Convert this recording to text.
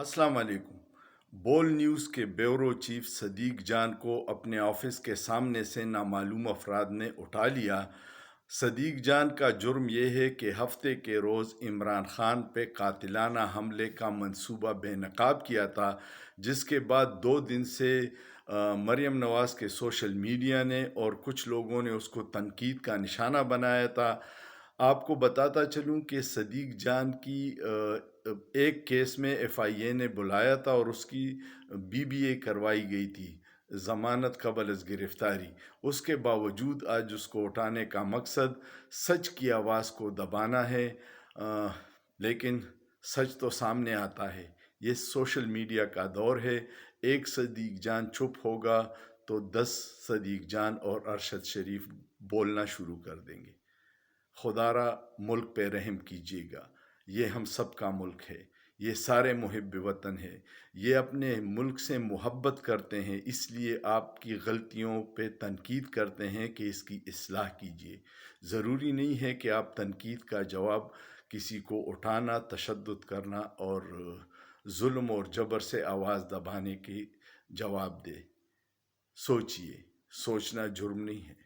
अस्सलाम वालेकुम। बोल न्यूज़ के ब्यूरो चीफ सदीक जान को अपने ऑफिस के सामने से नामालूम अफराद ने उठा लिया। सदीक जान का जुर्म यह है कि हफ्ते के रोज़ इमरान खान पे कातिलाना हमले का मंसूबा बेनकाब किया था, जिसके बाद 2 दिन से मरियम नवाज़ के सोशल मीडिया ने और कुछ लोगों ने उसको तनकीद का निशाना बनाया था। आपको बताता चलूं कि सदीक जान की एक केस में एफआईए ने बुलाया था और उसकी बीबीए करवाई गई थी, ज़मानत कबल अज़ गिरफ्तारी। उसके बावजूद आज उसको उठाने का मकसद सच की आवाज़ को दबाना है। लेकिन सच तो सामने आता है। ये सोशल मीडिया का दौर है। एक सदीक जान चुप होगा तो 10 सदीक जान और अरशद शरीफ बोलना शुरू कर देंगे। खुदारा मुल्क पे रहम कीजिएगा। ये हम सब का मुल्क है। ये सारे मुहिब वतन है। ये अपने मुल्क से मोहब्बत करते हैं, इसलिए आपकी गलतियों पे तनकीद करते हैं कि इसकी इस्लाह कीजिए। ज़रूरी नहीं है कि आप तनकीद का जवाब किसी को उठाना, तशद्दुद करना और जुल्म और जबर से आवाज़ दबाने की जवाब दे। सोचिए, सोचना जुर्म नहीं है।